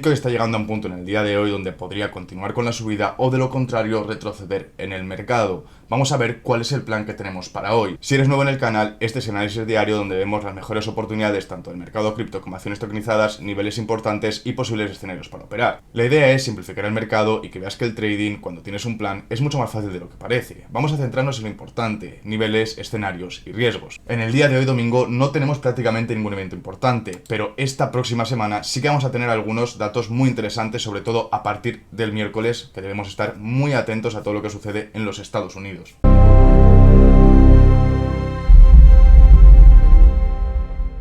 Bitcoin está llegando a un punto en el día de hoy donde podría continuar con la subida o de lo contrario retroceder en el mercado. Vamos a ver cuál es el plan que tenemos para hoy. Si eres nuevo en el canal, este es el análisis diario donde vemos las mejores oportunidades tanto del mercado cripto como acciones tokenizadas, niveles importantes y posibles escenarios para operar. La idea es simplificar el mercado y que veas que el trading, cuando tienes un plan, es mucho más fácil de lo que parece. Vamos a centrarnos en lo importante: niveles, escenarios y riesgos. En el día de hoy, domingo, no tenemos prácticamente ningún evento importante, pero esta próxima semana sí que vamos a tener algunos datos muy interesantes, sobre todo a partir del miércoles, que debemos estar muy atentos a todo lo que sucede en los Estados Unidos.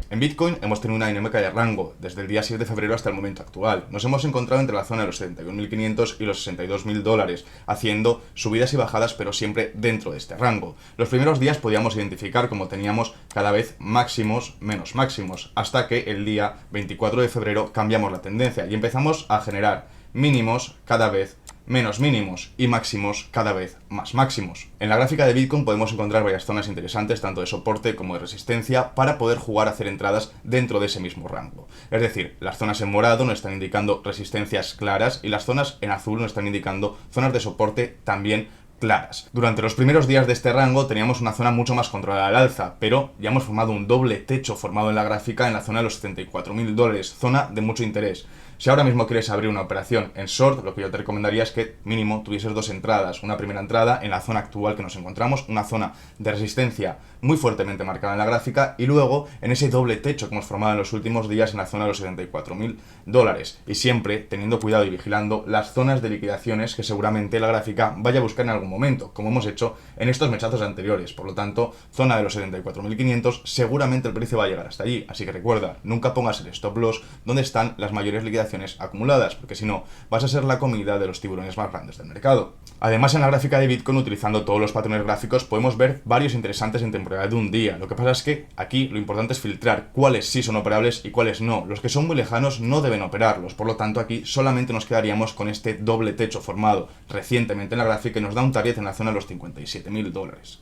En Bitcoin hemos tenido una dinámica de rango desde el día 6 de febrero hasta el momento actual. Nos hemos encontrado entre la zona de los 71.500 y los $62.000, haciendo subidas y bajadas, pero siempre dentro de este rango. Los primeros días podíamos identificar como teníamos cada vez máximos menos máximos, hasta que el día 24 de febrero cambiamos la tendencia y empezamos a generar mínimos cada vez menos mínimos y máximos cada vez más máximos. En la gráfica de Bitcoin podemos encontrar varias zonas interesantes, tanto de soporte como de resistencia, para poder jugar a hacer entradas dentro de ese mismo rango. Es decir, las zonas en morado nos están indicando resistencias claras y las zonas en azul nos están indicando zonas de soporte también claras. Durante los primeros días de este rango teníamos una zona mucho más controlada al alza, pero ya hemos formado un doble techo formado en la gráfica en la zona de los $74.000, zona de mucho interés. Si ahora mismo quieres abrir una operación en short, lo que yo te recomendaría es que mínimo tuvieses dos entradas. Una primera entrada en la zona actual que nos encontramos, una zona de resistencia muy fuertemente marcada en la gráfica, y luego en ese doble techo que hemos formado en los últimos días en la zona de los $74.000. Y siempre teniendo cuidado y vigilando las zonas de liquidaciones que seguramente la gráfica vaya a buscar en algún momento, como hemos hecho en estos mechazos anteriores. Por lo tanto, zona de los 74.500, seguramente el precio va a llegar hasta allí. Así que recuerda, nunca pongas el stop loss donde están las mayores liquidaciones acumuladas, porque si no, vas a ser la comida de los tiburones más grandes del mercado. Además, en la gráfica de Bitcoin, utilizando todos los patrones gráficos, podemos ver varios interesantes en temporada de un día. Lo que pasa es que aquí lo importante es filtrar cuáles sí son operables y cuáles no. Los que son muy lejanos no deben operarlos, por lo tanto aquí solamente nos quedaríamos con este doble techo formado recientemente en la gráfica y nos da un target en la zona de los $57.000.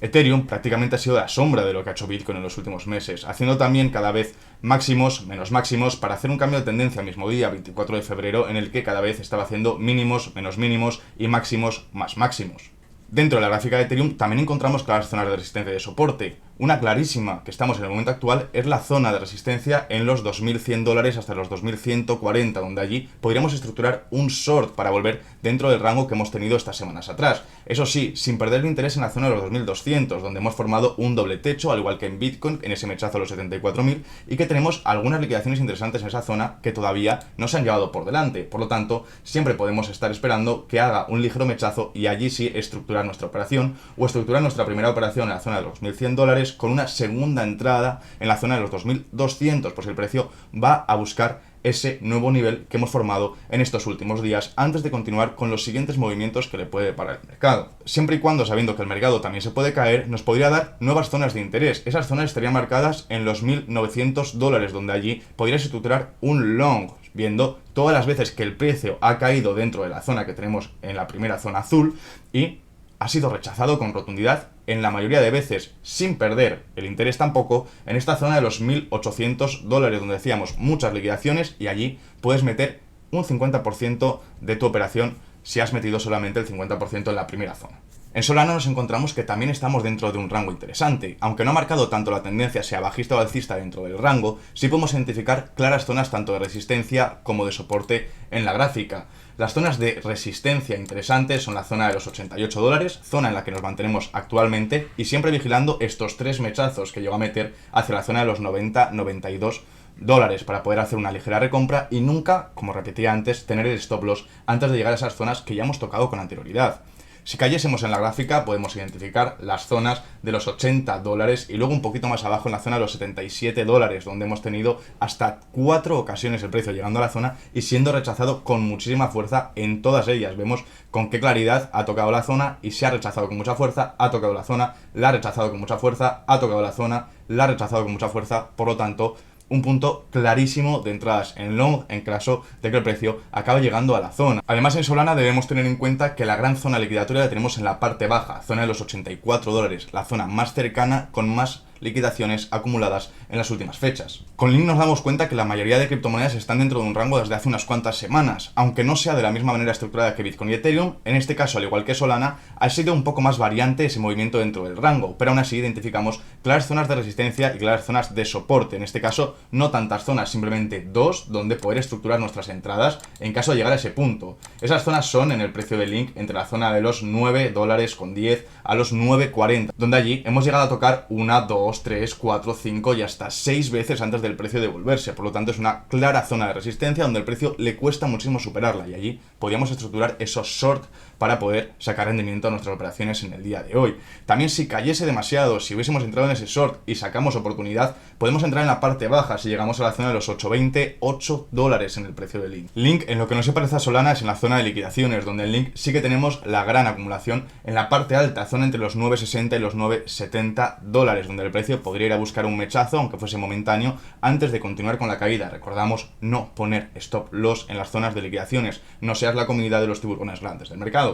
Ethereum prácticamente ha sido la sombra de lo que ha hecho Bitcoin en los últimos meses, haciendo también cada vez máximos, menos máximos, para hacer un cambio de tendencia al mismo día, 24 de febrero, en el que cada vez estaba haciendo mínimos, menos mínimos y máximos, más máximos. Dentro de la gráfica de Ethereum también encontramos claras zonas de resistencia y de soporte. Una clarísima que estamos en el momento actual es la zona de resistencia en los $2.100 hasta los 2.140, donde allí podríamos estructurar un short para volver dentro del rango que hemos tenido estas semanas atrás. Eso sí, sin perder el interés en la zona de los 2.200, donde hemos formado un doble techo, al igual que en Bitcoin, en ese mechazo de los 74.000, y que tenemos algunas liquidaciones interesantes en esa zona que todavía no se han llevado por delante. Por lo tanto, siempre podemos estar esperando que haga un ligero mechazo y allí sí estructurar nuestra operación, o estructurar nuestra primera operación en la zona de los $1.100 con una segunda entrada en la zona de los 2.200, pues el precio va a buscar ese nuevo nivel que hemos formado en estos últimos días antes de continuar con los siguientes movimientos que le puede deparar el mercado. Siempre y cuando, sabiendo que el mercado también se puede caer, nos podría dar nuevas zonas de interés. Esas zonas estarían marcadas en los $1.900, donde allí podrías estructurar un long, viendo todas las veces que el precio ha caído dentro de la zona que tenemos en la primera zona azul y ha sido rechazado con rotundidad en la mayoría de veces, sin perder el interés tampoco, en esta zona de los $1.800, donde decíamos muchas liquidaciones, y allí puedes meter un 50% de tu operación si has metido solamente el 50% en la primera zona. En Solana nos encontramos que también estamos dentro de un rango interesante. Aunque no ha marcado tanto la tendencia sea bajista o alcista dentro del rango, sí podemos identificar claras zonas tanto de resistencia como de soporte en la gráfica. Las zonas de resistencia interesantes son la zona de los $88, zona en la que nos mantenemos actualmente, y siempre vigilando estos tres mechazos que llegó a meter hacia la zona de los $90-92 para poder hacer una ligera recompra y nunca, como repetía antes, tener el stop loss antes de llegar a esas zonas que ya hemos tocado con anterioridad. Si cayésemos en la gráfica, podemos identificar las zonas de los $80 y luego un poquito más abajo en la zona de los $77, donde hemos tenido hasta 4 ocasiones el precio llegando a la zona y siendo rechazado con muchísima fuerza en todas ellas. Vemos con qué claridad ha tocado la zona y se ha rechazado con mucha fuerza, ha tocado la zona, la ha rechazado con mucha fuerza, ha tocado la zona, la ha rechazado con mucha fuerza. Por lo tanto, un punto clarísimo de entradas en long en caso de que el precio acabe llegando a la zona. Además, en Solana debemos tener en cuenta que la gran zona liquidatoria la tenemos en la parte baja, zona de los $84, la zona más cercana con más liquidaciones acumuladas en las últimas fechas. Con Link nos damos cuenta que la mayoría de criptomonedas están dentro de un rango desde hace unas cuantas semanas, aunque no sea de la misma manera estructurada que Bitcoin y Ethereum. En este caso, al igual que Solana, ha sido un poco más variante ese movimiento dentro del rango, pero aún así identificamos claras zonas de resistencia y claras zonas de soporte. En este caso, no tantas zonas, simplemente dos, donde poder estructurar nuestras entradas en caso de llegar a ese punto. Esas zonas son en el precio de Link entre la zona de los $9,10 a los 9,40, donde allí hemos llegado a tocar 1, 2, 3, 4, 5 y hasta 6 veces antes del precio de volverse. Por lo tanto, es una clara zona de resistencia donde el precio le cuesta muchísimo superarla, y allí podríamos estructurar esos short para poder sacar rendimiento a nuestras operaciones en el día de hoy. También, si cayese demasiado, si hubiésemos entrado en ese short y sacamos oportunidad, podemos entrar en la parte baja si llegamos a la zona de los $8,20 en el precio de Link. Link, en lo que no se parece a Solana, es en la zona de liquidaciones, donde en Link sí que tenemos la gran acumulación en la parte alta, zona entre los 9,60 y los $9,70, donde el precio podría ir a buscar un mechazo, aunque fuese momentáneo, antes de continuar con la caída. Recordamos no poner stop loss en las zonas de liquidaciones, no seas la comunidad de los tiburones grandes del mercado.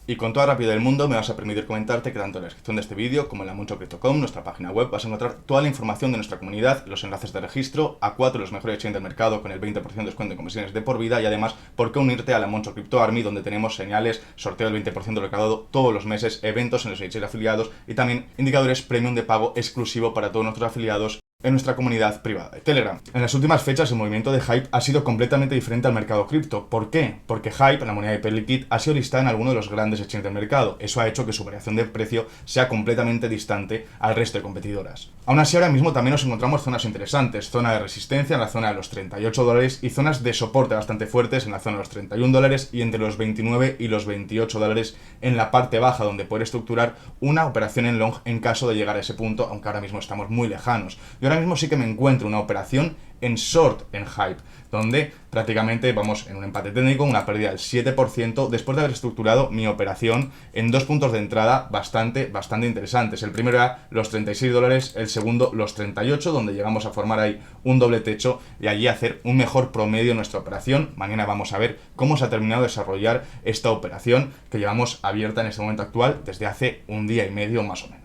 Y con toda la rapidez del mundo me vas a permitir comentarte que tanto en la descripción de este vídeo como en la MonchoCrypto.com, nuestra página web, vas a encontrar toda la información de nuestra comunidad, los enlaces de registro a 4 de los mejores exchanges del mercado con el 20% de descuento en comisiones de por vida, y además por qué unirte a la Moncho Crypto Army, donde tenemos señales, sorteo del 20% de recaudado todos los meses, eventos en los exchanges afiliados y también indicadores premium de pago exclusivo para todos nuestros afiliados en nuestra comunidad privada de Telegram. En las últimas fechas el movimiento de Hype ha sido completamente diferente al mercado cripto. ¿Por qué? Porque Hype, la moneda de Hyperliquid, ha sido listada en alguno de los grandes exchanges del mercado. Eso ha hecho que su variación de precio sea completamente distante al resto de competidoras. Aún así, ahora mismo también nos encontramos zonas interesantes, zona de resistencia en la zona de los $38 y zonas de soporte bastante fuertes en la zona de los $31 y entre los 29 y los $28 en la parte baja, donde poder estructurar una operación en long en caso de llegar a ese punto, aunque ahora mismo estamos muy lejanos. Ahora mismo sí que me encuentro una operación en short en Hype, donde prácticamente vamos en un empate técnico, una pérdida del 7%, después de haber estructurado mi operación en dos puntos de entrada bastante interesantes. El primero era los $36, el segundo los 38, donde llegamos a formar ahí un doble techo y allí hacer un mejor promedio en nuestra operación. Mañana vamos a ver cómo se ha terminado de desarrollar esta operación que llevamos abierta en este momento actual desde hace un día y medio más o menos.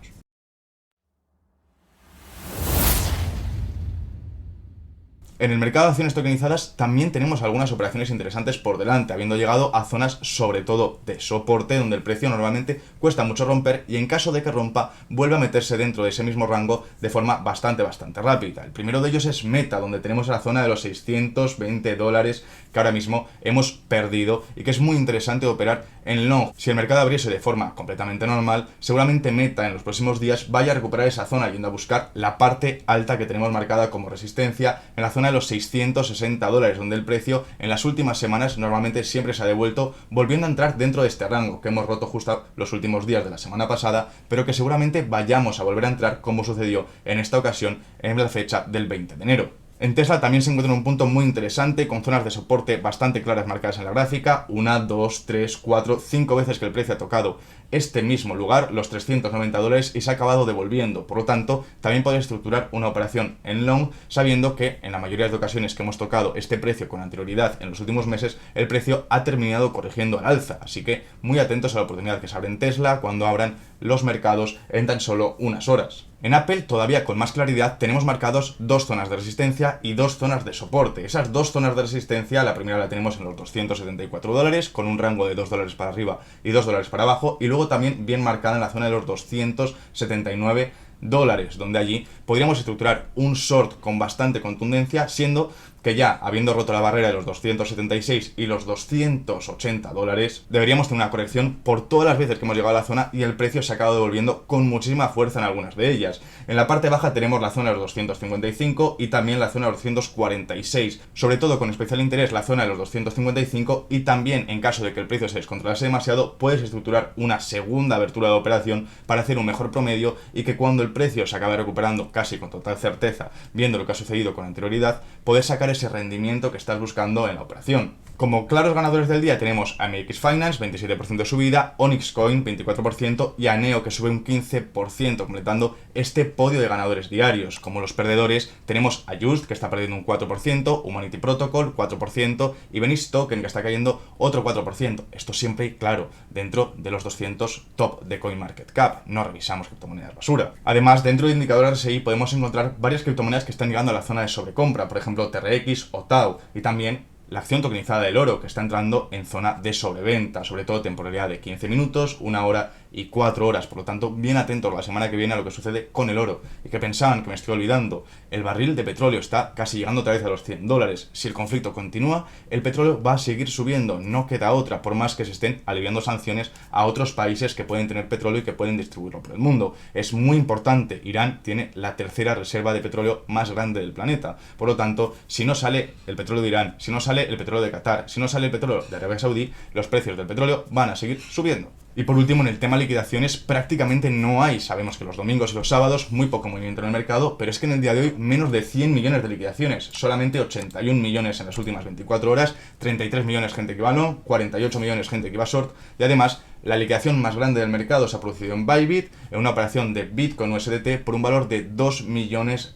En el mercado de acciones tokenizadas también tenemos algunas operaciones interesantes por delante, habiendo llegado a zonas sobre todo de soporte, donde el precio normalmente cuesta mucho romper y en caso de que rompa vuelve a meterse dentro de ese mismo rango de forma bastante rápida. El primero de ellos es Meta, donde tenemos la zona de los $620 que ahora mismo hemos perdido y que es muy interesante operar en long. Si el mercado abriese de forma completamente normal, seguramente Meta en los próximos días vaya a recuperar esa zona yendo a buscar la parte alta que tenemos marcada como resistencia en la zona de los $660, donde el precio en las últimas semanas normalmente siempre se ha devuelto, volviendo a entrar dentro de este rango que hemos roto justo los últimos días de la semana pasada, pero que seguramente vayamos a volver a entrar como sucedió en esta ocasión en la fecha del 20 de enero. En Tesla también se encuentra en un punto muy interesante, con zonas de soporte bastante claras marcadas en la gráfica, 1, 2, 3, 4, 5 veces que el precio ha tocado este mismo lugar, los $390, y se ha acabado devolviendo. Por lo tanto, también podéis estructurar una operación en long, sabiendo que en la mayoría de ocasiones que hemos tocado este precio con anterioridad en los últimos meses, el precio ha terminado corrigiendo al alza. Así que muy atentos a la oportunidad que se abre en Tesla cuando abran los mercados en tan solo unas horas. En Apple, todavía con más claridad, tenemos marcados dos zonas de resistencia y dos zonas de soporte. Esas dos zonas de resistencia, la primera la tenemos en los $274, con un rango de $2 para arriba y $2 para abajo, y luego también bien marcada en la zona de los $279, donde allí podríamos estructurar un short con bastante contundencia, siendo que ya habiendo roto la barrera de los 276 y los $280, deberíamos tener una corrección por todas las veces que hemos llegado a la zona y el precio se ha acabado devolviendo con muchísima fuerza en algunas de ellas. En la parte baja tenemos la zona de los 255 y también la zona de los 246, sobre todo con especial interés la zona de los 255, y también en caso de que el precio se descontrolase demasiado, puedes estructurar una segunda abertura de operación para hacer un mejor promedio y que cuando el precio se acabe recuperando casi con total certeza, viendo lo que ha sucedido con anterioridad, poder sacar ese rendimiento que estás buscando en la operación. Como claros ganadores del día tenemos a MX Finance, 27% de subida, Onyx Coin, 24% y a Neo, que sube un 15%, completando este podio de ganadores diarios. Como los perdedores tenemos a Just, que está perdiendo un 4%, Humanity Protocol, 4% y Venice Token, que está cayendo otro 4%. Esto siempre, claro, dentro de los 200 top de CoinMarketCap. No revisamos criptomonedas basura. Además, dentro de indicadores RSI podemos encontrar varias criptomonedas que están llegando a la zona de sobrecompra, por ejemplo TRX o Tau, y también la acción tokenizada del oro, que está entrando en zona de sobreventa, sobre todo temporalidad de 15 minutos, 1 hora y 4 horas. Por lo tanto, bien atentos la semana que viene a lo que sucede con el oro. Y que pensaban que me estoy olvidando, el barril de petróleo está casi llegando otra vez a los $100. Si el conflicto continúa, el petróleo va a seguir subiendo, no queda otra, por más que se estén aliviando sanciones a otros países que pueden tener petróleo y que pueden distribuirlo por el mundo. Es muy importante, Irán tiene la tercera reserva de petróleo más grande del planeta. Por lo tanto, si no sale el petróleo de Irán, si no sale el petróleo de Qatar, si no sale el petróleo de Arabia Saudí, los precios del petróleo van a seguir subiendo. Y por último, en el tema liquidaciones prácticamente no hay. Sabemos que los domingos y los sábados muy poco movimiento en el mercado, pero es que en el día de hoy menos de 100 millones de liquidaciones, solamente 81 millones en las últimas 24 horas, 33 millones gente que va long, 48 millones gente que va short, y además la liquidación más grande del mercado se ha producido en Bybit, en una operación de Bitcoin USDT por un valor de $2 millones.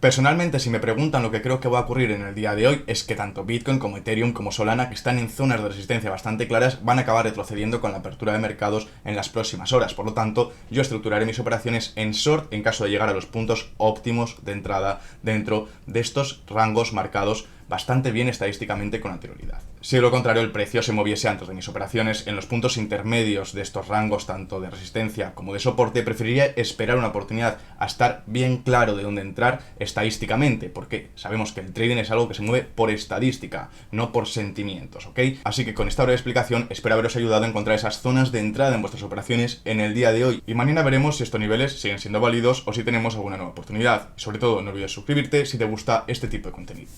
Personalmente, si me preguntan lo que creo que va a ocurrir en el día de hoy, es que tanto Bitcoin como Ethereum como Solana, que están en zonas de resistencia bastante claras, van a acabar retrocediendo con la apertura de mercados en las próximas horas. Por lo tanto, yo estructuraré mis operaciones en short en caso de llegar a los puntos óptimos de entrada dentro de estos rangos marcados bastante bien estadísticamente con anterioridad. Si de lo contrario el precio se moviese antes de mis operaciones en los puntos intermedios de estos rangos, tanto de resistencia como de soporte, preferiría esperar una oportunidad a estar bien claro de dónde entrar estadísticamente, porque sabemos que el trading es algo que se mueve por estadística, no por sentimientos, ¿ok? Así que con esta breve explicación espero haberos ayudado a encontrar esas zonas de entrada en vuestras operaciones en el día de hoy, y mañana veremos si estos niveles siguen siendo válidos o si tenemos alguna nueva oportunidad. Y sobre todo, no olvides suscribirte si te gusta este tipo de contenido.